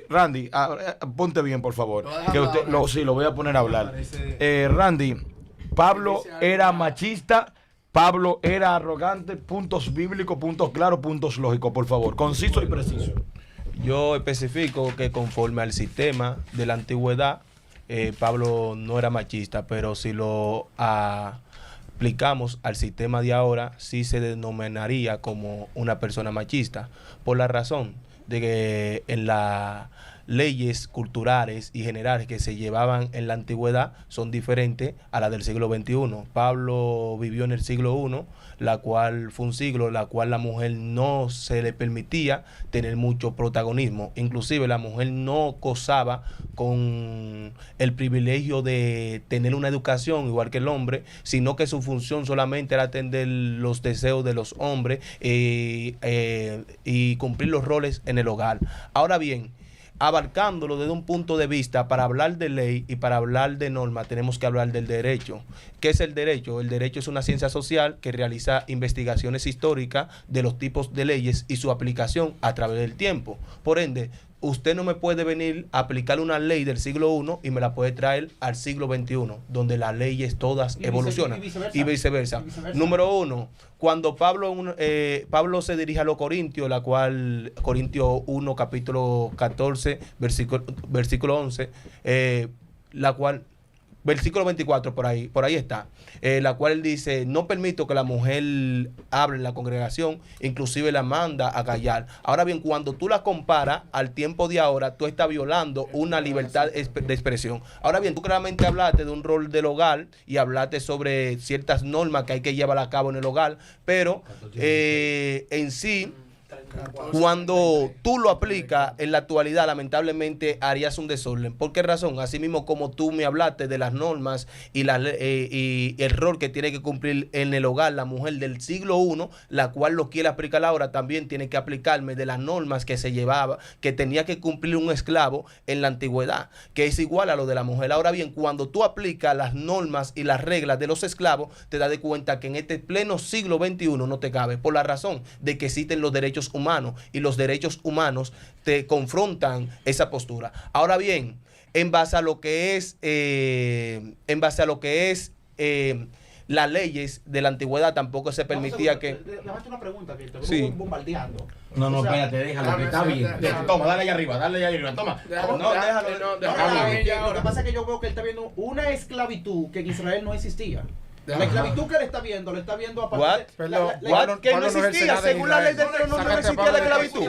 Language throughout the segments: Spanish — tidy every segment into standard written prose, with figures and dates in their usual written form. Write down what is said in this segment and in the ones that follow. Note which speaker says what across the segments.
Speaker 1: Randy, ponte bien, por favor. Que usted, sí, lo voy a poner a hablar. Randy, Pablo era machista, Pablo era arrogante, puntos bíblicos, puntos claros, puntos lógicos, por favor. Conciso y preciso.
Speaker 2: Yo especifico que conforme al sistema de la antigüedad, Pablo no era machista, pero si lo aplicamos al sistema de ahora, sí se denominaría como una persona machista, por la razón de que en las leyes culturales y generales que se llevaban en la antigüedad son diferentes a las del siglo XXI. Pablo vivió en el siglo I, la cual fue un siglo la cual la mujer no se le permitía tener mucho protagonismo. Inclusive la mujer no gozaba con el privilegio de tener una educación igual que el hombre, sino que su función solamente era atender los deseos de los hombres y cumplir los roles en el hogar. Ahora bien, abarcándolo desde un punto de vista, para hablar de ley y para hablar de norma, tenemos que hablar del derecho. ¿Qué es el derecho? El derecho es una ciencia social que realiza investigaciones históricas de los tipos de leyes y su aplicación a través del tiempo. Por ende, usted no me puede venir a aplicar una ley del siglo I y me la puede traer al siglo XXI, donde las leyes todas evolucionan. Y viceversa. Número uno, cuando Pablo se dirige a los Corintios, la cual, Corintios 1, capítulo 14, versículo 11, la cual, versículo 24, por ahí está, la cual él dice: no permito que la mujer hable en la congregación, inclusive la manda a callar. Ahora bien, cuando tú la comparas al tiempo de ahora, tú estás violando una libertad de expresión. Ahora bien, tú claramente hablaste de un rol del hogar y hablaste sobre ciertas normas que hay que llevar a cabo en el hogar, pero en sí, cuando tú lo aplicas en la actualidad, lamentablemente harías un desorden. ¿Por qué razón? Así mismo como tú me hablaste de las normas y el rol que tiene que cumplir en el hogar la mujer del siglo I, la cual lo quiere aplicar ahora, también tiene que aplicarme de las normas que se llevaba, que tenía que cumplir un esclavo en la antigüedad, que es igual a lo de la mujer. Ahora bien, cuando tú aplicas las normas y las reglas de los esclavos, te das de cuenta que en este pleno siglo XXI no te cabe, por la razón de que existen los derechos humanos y los derechos humanos te confrontan esa postura. Ahora bien, en base a lo que es las leyes de la antigüedad, tampoco se permitía que...
Speaker 3: Déjame una pregunta que te
Speaker 2: sí.
Speaker 3: voy bombardeando.
Speaker 1: No, espérate, déjalo, que está bien. Toma, dale allá arriba, toma.
Speaker 3: Déjalo. Lo que pasa es que yo veo que él está viendo una esclavitud que en Israel no existía. La esclavitud que le está viendo a partir
Speaker 2: de... que no existía, según la ley de Dios no existía la esclavitud.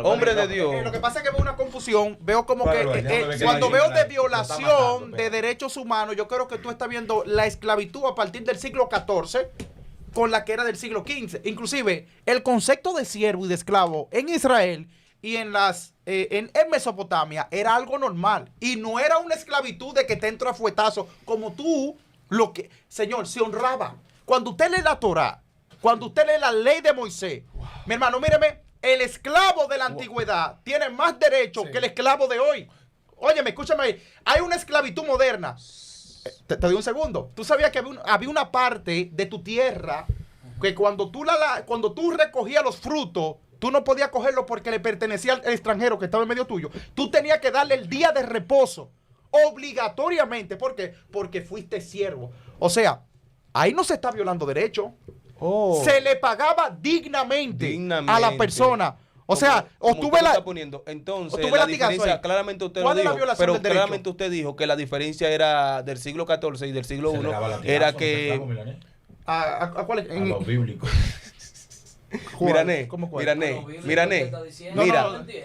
Speaker 2: Hombre de Dios.
Speaker 3: Lo que pasa es que veo una confusión, veo como que cuando veo de violación de derechos humanos, yo creo que tú estás viendo la esclavitud a partir del siglo XIV con la que era del siglo XV. Inclusive, el concepto de siervo y de esclavo en Israel y en Mesopotamia era algo normal. Y no era una esclavitud de que te entra a fuetazo como tú. Señor, se honraba. Cuando usted lee la Torá, cuando usted lee la ley de Moisés, mi hermano, míreme, el esclavo de la antigüedad tiene más derechos que el esclavo de hoy. Óyeme, escúchame ahí. Hay una esclavitud moderna. Te doy un segundo. Tú sabías que había una parte de tu tierra que cuando tú recogías los frutos, tú no podías cogerlos porque le pertenecía al extranjero que estaba en medio tuyo. Tú tenías que darle el día de reposo. Obligatoriamente. ¿Por qué? Porque fuiste siervo. O sea, ahí no se está violando derecho. Se le pagaba dignamente a la persona. O sea,
Speaker 2: entonces la diferencia, claramente usted lo dijo, pero claramente usted dijo que la diferencia era del siglo XIV y del siglo I, era que...
Speaker 3: ¿Cuál es?
Speaker 1: A los bíblicos.
Speaker 2: Mirané. Mira.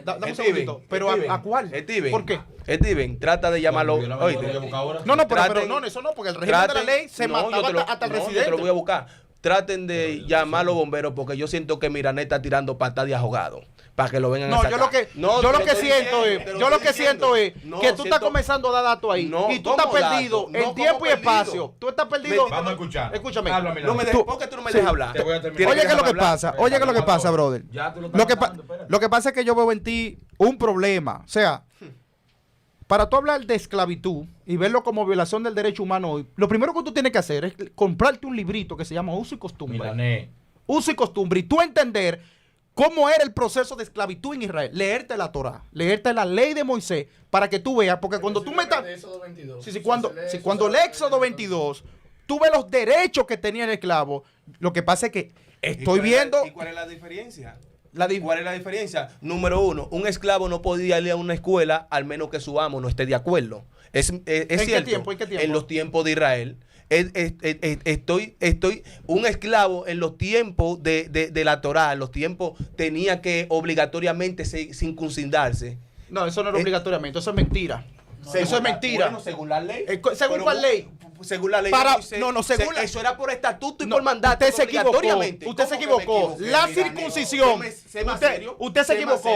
Speaker 3: Dame un segundito. ¿Pero a cuál?
Speaker 2: Steven,
Speaker 3: ¿por qué?
Speaker 2: Steven, trata de llamarlo.
Speaker 3: No, pero eso no, porque el régimen de la ley se mataba hasta el residente.
Speaker 2: Yo te lo voy a buscar. Traten de llamar a los bomberos porque yo siento que Mirané está tirando patas de ahogado para que lo vengan a sacar.
Speaker 3: Yo lo que siento es que tú estás comenzando a dar datos ahí y tú estás perdido en tiempo y espacio. Tú estás perdido.
Speaker 1: Vamos a escuchar.
Speaker 3: Escúchame.
Speaker 2: ¿Por qué tú no me dejas hablar?
Speaker 3: Oye, ¿qué es lo que pasa, brother? Lo que pasa es que yo veo en ti un problema. O sea, para tú hablar de esclavitud y verlo como violación del derecho humano hoy, lo primero que tú tienes que hacer es comprarte un librito que se llama Uso y Costumbre. Uso y Costumbre. Y tú entender cómo era el proceso de esclavitud en Israel. Leerte la Torá, leerte la ley de Moisés, para que tú veas, porque cuando tú metas... Cuando el Éxodo 22, tú ves los derechos que tenía el esclavo, lo que pasa es que estoy viendo...
Speaker 2: ¿Y cuál es la diferencia?
Speaker 3: ¿Cuál
Speaker 2: es la diferencia? Número uno, un esclavo no podía ir a una escuela al menos que su amo no esté de acuerdo. Es
Speaker 3: ¿En
Speaker 2: cierto.
Speaker 3: qué tiempo?
Speaker 2: En los tiempos de Israel. Un esclavo en los tiempos de la Torá, en los tiempos tenía que obligatoriamente circuncidarse.
Speaker 3: No, eso no era obligatoriamente, eso es mentira. Eso es mentira.
Speaker 2: Bueno, según la ley.
Speaker 3: ¿Según cuál ley?
Speaker 2: Según la ley. Eso era por estatuto y por mandato.
Speaker 3: Usted se equivocó. Usted se equivocó. La circuncisión. Usted se equivocó.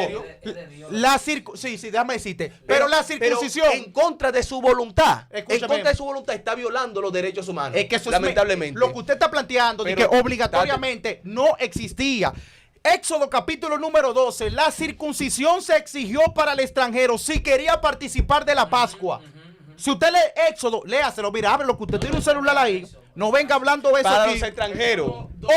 Speaker 3: Sí, déjame decirte. Pero la circuncisión.
Speaker 2: En contra de su voluntad. En contra de su voluntad está violando los derechos humanos.
Speaker 3: Es que eso
Speaker 2: lamentablemente.
Speaker 3: Lo que usted está planteando de que obligatoriamente no existía. Éxodo capítulo número 12, la circuncisión se exigió para el extranjero si quería participar de la Pascua. Si usted lee Éxodo, léaselo, mira, ábrelo, que usted tiene un celular ahí, no venga hablando de eso
Speaker 2: para
Speaker 3: aquí.
Speaker 2: Los extranjeros.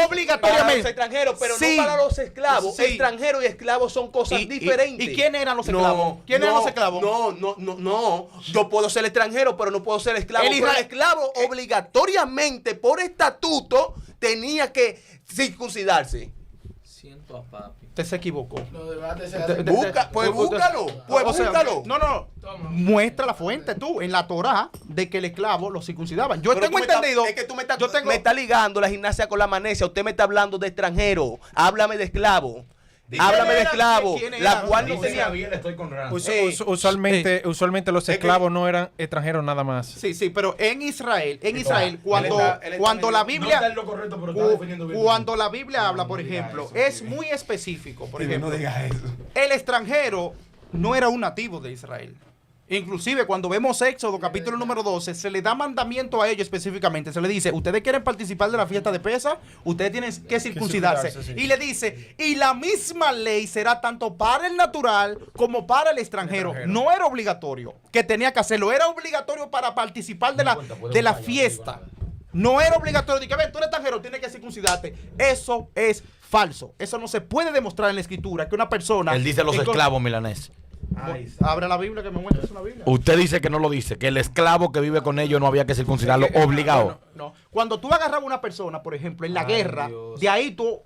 Speaker 3: Obligatoriamente.
Speaker 2: Para los extranjeros, pero
Speaker 3: sí,
Speaker 2: no para los esclavos.
Speaker 3: Sí.
Speaker 2: Extranjeros y esclavos son cosas diferentes.
Speaker 3: ¿Y quiénes eran los esclavos? ¿Quiénes eran los esclavos?
Speaker 2: No. Yo puedo ser extranjero, pero no puedo ser esclavo. El esclavo obligatoriamente, por estatuto, tenía que circuncidarse.
Speaker 4: Siento a papi.
Speaker 3: Usted se equivocó.
Speaker 2: Búscalo.
Speaker 3: No. Muestra la fuente tú en la Torá de que el esclavo lo circuncidaban. Yo tengo entendido.
Speaker 2: Es que tú me estás ligando la gimnasia con la magnesia. Usted me está hablando de extranjero. Háblame de esclavo. Háblame de esclavo, la cual no tenía bien,
Speaker 5: estoy con usualmente los esclavos no eran extranjeros nada más.
Speaker 3: Sí, pero en Israel, cuando la Biblia cuando la Biblia habla, por ejemplo, es muy específico, por ejemplo, el extranjero no era un nativo de Israel. Inclusive cuando vemos Éxodo capítulo número 12, se le da mandamiento a ellos específicamente. Se le dice, ustedes quieren participar de la fiesta de Pesa, ustedes tienen que circuncidarse. Sí. Y le dice, y la misma ley será tanto para el natural como para el extranjero. No era obligatorio que tenía que hacerlo, era obligatorio para participar de la fiesta. No era obligatorio de que, ven, tú eres extranjero, tienes que circuncidarte. Eso es falso. Eso no se puede demostrar en la escritura, que una persona...
Speaker 1: Él dice los esclavos, Milanés.
Speaker 3: Abre la Biblia, que me muestres una Biblia.
Speaker 1: Usted dice que no lo dice, que el esclavo que vive con ellos no había que circuncidarlo obligado.
Speaker 3: No. Cuando tú agarrabas a una persona, por ejemplo, en la guerra,
Speaker 4: Dios.
Speaker 3: De ahí tú,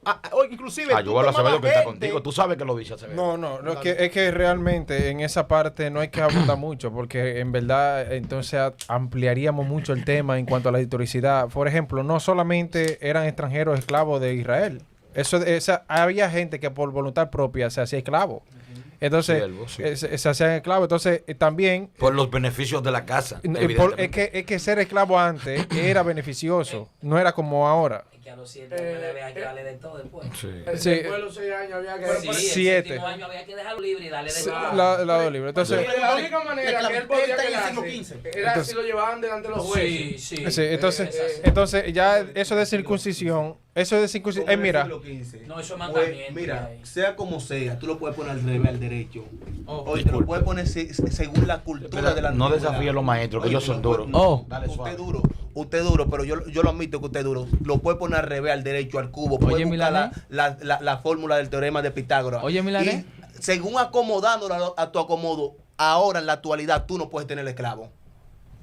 Speaker 3: inclusive
Speaker 1: yo voy a saber lo que está contigo. Tú sabes que lo dice Acevedo.
Speaker 5: No, es que realmente en esa parte no hay que abundar mucho, porque en verdad entonces ampliaríamos mucho el tema en cuanto a la historicidad. Por ejemplo, no solamente eran extranjeros esclavos de Israel. Había gente que por voluntad propia se hacía esclavo. Entonces, se hacían esclavos. Entonces, también...
Speaker 1: Por los beneficios de la casa.
Speaker 5: Es que ser esclavo antes era beneficioso. No era como ahora.
Speaker 4: Que a los 7 años había que darle de todo después.
Speaker 5: Sí.
Speaker 6: Después de los 6 años había que...
Speaker 4: Sí,
Speaker 5: 7
Speaker 4: años había que dejarlo libre y darle de todo.
Speaker 5: Lado libre. Entonces...
Speaker 6: de la única manera que él podía quedarse era si lo llevaban delante de los jueces.
Speaker 4: Sí.
Speaker 5: Entonces ya eso de circuncisión... mira...
Speaker 4: No, eso es mandamiento.
Speaker 2: Mira, sea como sea, tú lo puedes poner al revés al derecho. Hoy te lo puedes poner según la cultura de la...
Speaker 1: No desafíe a los maestros, que ellos son duros.
Speaker 2: Usted es duro, pero yo lo admito que usted es duro. Lo puede poner al revés, al derecho, al cubo. Puede buscar la fórmula del teorema de Pitágoras.
Speaker 7: Oye, Milané.
Speaker 2: Y según acomodándolo a tu acomodo, ahora en la actualidad tú no puedes tener esclavo.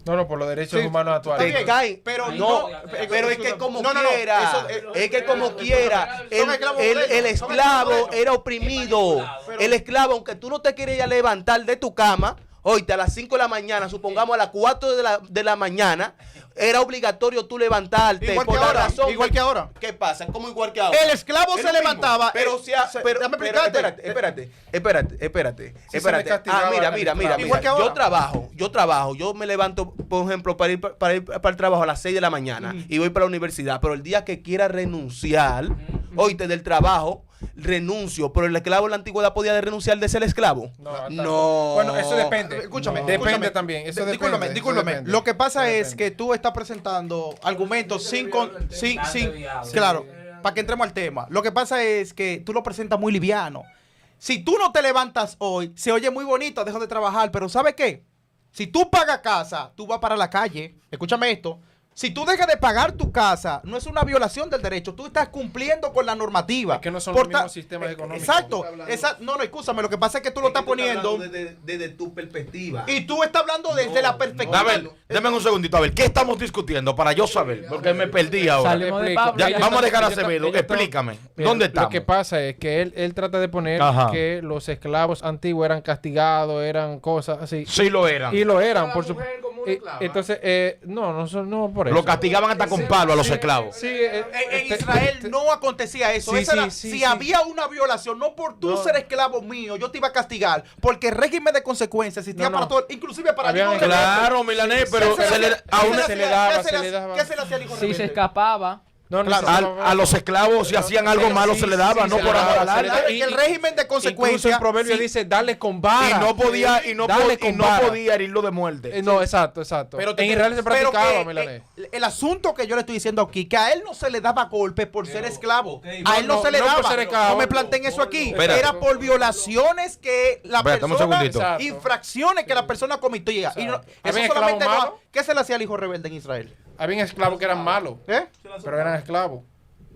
Speaker 5: No, por los derechos humanos actuales.
Speaker 2: Te caen, pero es que como quiera, es que como quiera, el esclavo era oprimido. El esclavo, aunque tú no te querías levantar de tu cama, oíste, a las 5 de la mañana, supongamos a las 4 de la mañana, era obligatorio tú levantarte.
Speaker 3: Igual que ahora.
Speaker 2: ¿Qué pasa? ¿Cómo igual que ahora?
Speaker 3: El esclavo se levantaba.
Speaker 2: Pero espérate. Mira. Yo trabajo. Yo me levanto, por ejemplo, para ir para el trabajo a las 6 de la mañana y voy para la universidad. Pero el día que quiera renunciar, oíste, del trabajo, renuncio. Pero el esclavo en la antigüedad podía renunciar de ser esclavo. No.
Speaker 5: Bueno, eso depende.
Speaker 3: Escúchame.
Speaker 5: Depende también. Eso
Speaker 3: Discúlpame.
Speaker 5: depende.
Speaker 3: Lo que pasa es que tú estás presentando argumentos sin claro, para que entremos al tema. Lo que pasa es que tú lo presentas muy liviano. Si tú no te levantas hoy, se oye muy bonito, dejo de trabajar, pero ¿sabe qué? Si tú pagas casa, tú vas para la calle. Escúchame esto. Si tú dejas de pagar tu casa, no es una violación del derecho. Tú estás cumpliendo con la normativa.
Speaker 5: Es que no son los mismos sistemas económicos.
Speaker 3: Exacto. No, escúchame. Lo que pasa es que tú lo estás poniendo
Speaker 2: desde tu perspectiva.
Speaker 3: y tú estás hablando desde la perspectiva.
Speaker 1: A ver, déme un segundito. A ver, ¿qué estamos discutiendo para yo saber? Porque me perdí ahora.
Speaker 4: Salimos de Pablo.
Speaker 1: Ya,
Speaker 5: Ellos
Speaker 1: vamos a dejar a
Speaker 5: ellos
Speaker 1: Acevedo.
Speaker 5: ellos
Speaker 1: Explícame.
Speaker 5: Mira,
Speaker 1: ¿Dónde
Speaker 5: Lo
Speaker 1: estamos?
Speaker 5: que pasa es que él trata de poner
Speaker 1: Ajá.
Speaker 5: que los esclavos antiguos eran castigados, eran cosas así.
Speaker 1: Sí lo eran.
Speaker 5: Y lo eran,
Speaker 6: La
Speaker 5: por
Speaker 6: mujer como una esclava.
Speaker 5: Entonces, no por eso.
Speaker 1: Lo castigaban hasta con palo a los esclavos.
Speaker 5: Sí,
Speaker 3: En Israel no acontecía eso.
Speaker 5: Sí,
Speaker 3: Esa era-
Speaker 5: sí,
Speaker 3: si
Speaker 5: sí.
Speaker 3: había una violación, no por tú ser esclavo mío, yo te iba a castigar. Porque el régimen de consecuencias existía
Speaker 5: No,
Speaker 3: para
Speaker 5: no.
Speaker 3: todo, inclusive para
Speaker 5: Habían-
Speaker 3: el hijo rebelde.
Speaker 1: Claro, Milanés, pero
Speaker 3: ¿Qué
Speaker 1: se le, a una-
Speaker 5: se le daba,
Speaker 3: ¿Qué
Speaker 5: se le daba.
Speaker 3: ¿Qué se le hacía al hijo
Speaker 4: Si
Speaker 3: rebelde?
Speaker 4: se escapaba,
Speaker 5: No,
Speaker 3: Claro.
Speaker 1: a los esclavos, si hacían algo malo, se le daba, no
Speaker 5: se
Speaker 1: por
Speaker 5: le daba,
Speaker 1: amor al
Speaker 5: se le
Speaker 1: arte.
Speaker 5: daba.
Speaker 3: Y el régimen de
Speaker 5: Incluso
Speaker 3: consecuencias.
Speaker 5: el proverbio
Speaker 3: sí,
Speaker 5: dice, dale con vara.
Speaker 1: Y no podía, y no,
Speaker 5: Dale
Speaker 1: po- y
Speaker 5: con
Speaker 1: no
Speaker 5: vara.
Speaker 1: podía herirlo de muerte.
Speaker 5: No, exacto.
Speaker 3: pero
Speaker 5: En Israel se
Speaker 3: pero
Speaker 5: practicaba,
Speaker 3: que,
Speaker 5: Milanés.
Speaker 3: el asunto que yo le estoy diciendo aquí, que a él no se le daba golpe por ser esclavo.
Speaker 2: ok.
Speaker 3: A él no,
Speaker 5: No,
Speaker 3: se le
Speaker 5: no por
Speaker 3: daba.
Speaker 5: ser esclavo.
Speaker 3: No me planteen eso aquí.
Speaker 1: Espérate.
Speaker 3: Era por violaciones que la
Speaker 1: Espérate, un
Speaker 3: persona,
Speaker 1: segundito.
Speaker 5: Exacto.
Speaker 3: infracciones que la persona cometía. Y no, eso
Speaker 5: ¿Habían
Speaker 3: solamente
Speaker 5: esclavos
Speaker 3: no.
Speaker 5: malos?
Speaker 3: ¿Qué se le hacía al hijo rebelde en Israel?
Speaker 5: Había esclavos que eran malos,
Speaker 3: ¿Eh?
Speaker 5: pero eran esclavos.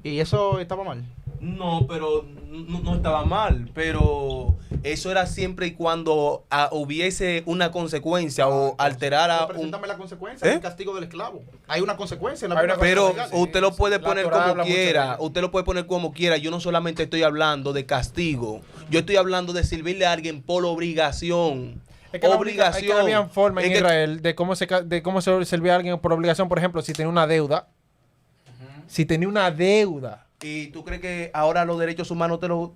Speaker 3: Y eso estaba mal.
Speaker 2: No, pero no estaba mal, pero eso era siempre y cuando hubiese una consecuencia o alterara
Speaker 3: Pero
Speaker 2: un...
Speaker 3: preséntame la consecuencia del castigo del esclavo. Hay una consecuencia en la
Speaker 5: Hay una
Speaker 3: Biblia
Speaker 2: Pero
Speaker 3: legal.
Speaker 2: usted lo puede
Speaker 5: La
Speaker 2: poner
Speaker 5: Torá
Speaker 2: como
Speaker 5: habla mucho de
Speaker 2: quiera,
Speaker 5: ello.
Speaker 2: usted lo puede poner como quiera. Yo no solamente estoy hablando de castigo, yo estoy hablando de servirle a alguien por obligación.
Speaker 5: Es que es que había forma en
Speaker 2: Es que-
Speaker 5: Israel de cómo se servía a alguien por obligación. Por ejemplo, si tenía una deuda. Si tenía una deuda.
Speaker 2: ¿Y tú crees que ahora los derechos humanos te lo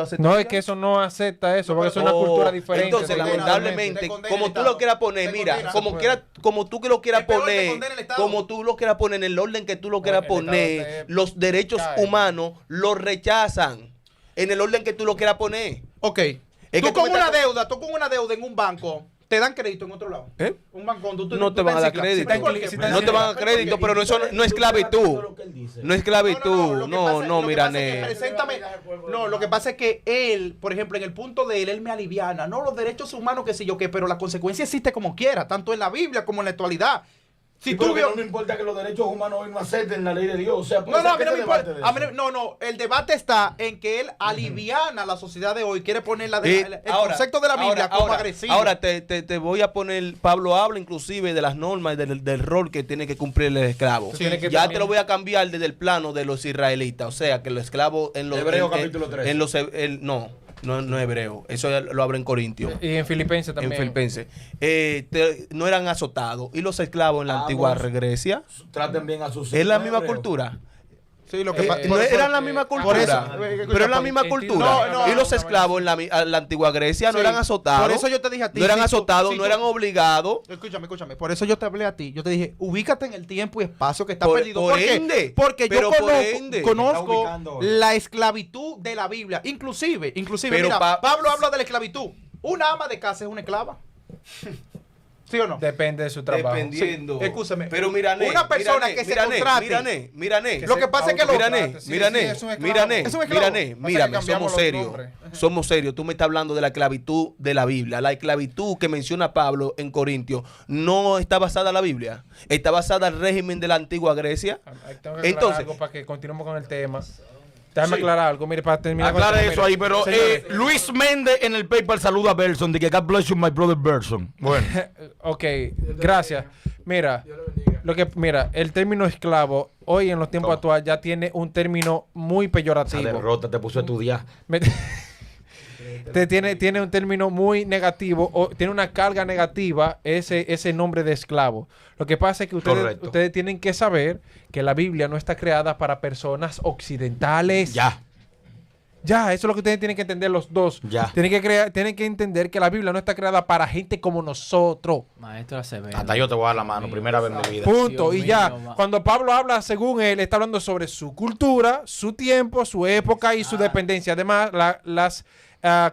Speaker 2: aceptan?
Speaker 5: No, es que eso no acepta eso, porque es una cultura diferente.
Speaker 2: Entonces,
Speaker 3: Te condena,
Speaker 2: lamentablemente,
Speaker 3: te condena
Speaker 2: como
Speaker 3: el
Speaker 2: tú
Speaker 3: Estado.
Speaker 2: lo quieras poner,
Speaker 3: Te
Speaker 2: mira,
Speaker 3: condena.
Speaker 2: como tú que lo quieras
Speaker 3: Es peor, te
Speaker 2: poner,
Speaker 3: condena el Estado.
Speaker 2: como tú lo quieras poner en el orden que tú lo quieras
Speaker 5: el Estado
Speaker 2: poner,
Speaker 5: te
Speaker 2: los derechos
Speaker 5: cae.
Speaker 2: humanos los rechazan en el orden que tú lo quieras poner.
Speaker 3: Ok.
Speaker 2: Es
Speaker 3: Tú
Speaker 2: que tú
Speaker 3: con
Speaker 2: me
Speaker 3: una
Speaker 2: estás-
Speaker 3: deuda, tú con una deuda en un banco, te dan crédito en otro lado.
Speaker 2: ¿Eh?
Speaker 3: Un banco donde tú
Speaker 2: No te van a dar crédito. No te van a dar crédito, pero no es esclavitud. No es esclavitud. No, Miranés.
Speaker 3: Preséntame. No, lo que pasa es que él, por ejemplo, en el punto de él me aliviana. No, los derechos humanos, que sé yo qué, pero la consecuencia existe como quiera, tanto en la Biblia como en la actualidad. Si
Speaker 1: Sí,
Speaker 3: tú
Speaker 1: pero que
Speaker 3: vio-
Speaker 1: no me importa que los derechos humanos hoy no acepten la ley de Dios. O sea,
Speaker 3: No, no, a mí no me
Speaker 1: ¿qué
Speaker 3: importa.
Speaker 1: debate de
Speaker 3: A mí
Speaker 1: eso?
Speaker 3: no, el debate está en que él aliviana a la sociedad de hoy, quiere poner el concepto de la Biblia como agresivo.
Speaker 2: Ahora te voy a poner, Pablo habla inclusive de las normas y del rol que tiene que cumplir el esclavo.
Speaker 5: Sí, tiene que
Speaker 2: Ya
Speaker 5: también-
Speaker 2: te lo voy a cambiar desde el plano de los israelitas. O sea, que los esclavos en los...
Speaker 1: Hebreo, capítulo 13.
Speaker 2: No es hebreo. Eso ya lo habla en Corintios.
Speaker 5: Y en Filipenses también.
Speaker 2: En Filipenses. No eran azotados. ¿Y los esclavos en la antigua Grecia?
Speaker 1: Traten bien a sus
Speaker 2: ¿Es la
Speaker 1: hijos
Speaker 2: misma
Speaker 1: hebreos.
Speaker 2: cultura?
Speaker 3: Sí, lo que
Speaker 2: No eran la misma cultura.
Speaker 3: eso,
Speaker 2: Pero es la misma
Speaker 5: entiendo.
Speaker 2: cultura.
Speaker 3: No,
Speaker 2: Y los
Speaker 3: no,
Speaker 2: esclavos en la antigua Grecia no
Speaker 3: Sí.
Speaker 2: eran azotados.
Speaker 3: Por eso yo te dije a ti,
Speaker 2: No eran
Speaker 3: si tú-
Speaker 2: azotados,
Speaker 3: si
Speaker 2: no
Speaker 3: tú-
Speaker 2: eran obligados.
Speaker 3: Escúchame. Por eso yo te hablé a ti. Yo te dije, ubícate en el tiempo y espacio que está
Speaker 2: Por-
Speaker 3: perdido.
Speaker 2: por
Speaker 3: ¿Por qué?
Speaker 2: ende.
Speaker 3: Porque
Speaker 2: Pero
Speaker 3: yo
Speaker 2: por ende.
Speaker 1: Está
Speaker 3: conozco
Speaker 1: ubicando.
Speaker 3: la esclavitud de la Biblia. Inclusive,
Speaker 2: Pero
Speaker 3: mira,
Speaker 2: pa-
Speaker 3: Pablo habla de la esclavitud. Una ama de casa es una esclava. ¿Sí o no?
Speaker 5: Depende de su trabajo.
Speaker 2: Dependiendo.
Speaker 3: Sí, escúchame.
Speaker 2: Pero Mirané.
Speaker 3: Una persona que se contrate.
Speaker 2: Mirané.
Speaker 3: Lo que pasa es que lo-
Speaker 5: Sí, sí, es un esclavo.
Speaker 3: Es un esclavo.
Speaker 2: Mírame,
Speaker 5: cambiamos
Speaker 2: somos
Speaker 5: los
Speaker 2: serios.
Speaker 5: nombres.
Speaker 2: Somos serios. Tú me estás hablando de la esclavitud de la Biblia. La esclavitud que menciona Pablo en Corintios no está basada en la Biblia. Está basada en el régimen de la antigua Grecia.
Speaker 5: Tengo que aclarar
Speaker 2: Entonces-
Speaker 5: algo para que continuemos con el tema. Déjame aclarar algo, mire, para terminar con
Speaker 1: Aclara
Speaker 5: el tema,
Speaker 1: eso
Speaker 5: mire.
Speaker 1: ahí, pero
Speaker 5: Señores,
Speaker 1: Luis Méndez en el PayPal saluda a Berson, de que God bless you, my brother Berson. Bueno,
Speaker 5: ok, gracias. Mira, el término esclavo hoy en los tiempos
Speaker 1: Toma.
Speaker 5: actuales ya tiene un término muy
Speaker 1: esa
Speaker 5: peyorativo.
Speaker 1: derrota te puso a estudiar.
Speaker 5: Me- tiene un término muy negativo, o tiene una carga negativa ese nombre de esclavo. Lo que pasa es que
Speaker 1: Correcto.
Speaker 5: ustedes tienen que saber que la Biblia no está creada para personas occidentales.
Speaker 1: Ya.
Speaker 5: Ya, eso es lo que ustedes tienen que entender los dos.
Speaker 1: Ya.
Speaker 5: Tienen que entender que la Biblia no está creada para gente como nosotros.
Speaker 4: Maestro Acevedo.
Speaker 1: Hasta yo te voy a dar la mano, primera vez en mi vida.
Speaker 5: Punto.
Speaker 4: Dios
Speaker 5: Y ya,
Speaker 4: mío,
Speaker 5: cuando Pablo habla, según él, está hablando sobre su cultura, su tiempo, su época y su dependencia. Además, las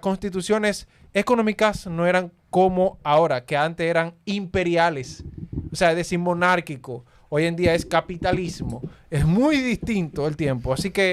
Speaker 5: constituciones económicas no eran como ahora, que antes eran imperiales. O sea, es decir, monárquico. Hoy en día es capitalismo. Es muy distinto el tiempo. Así que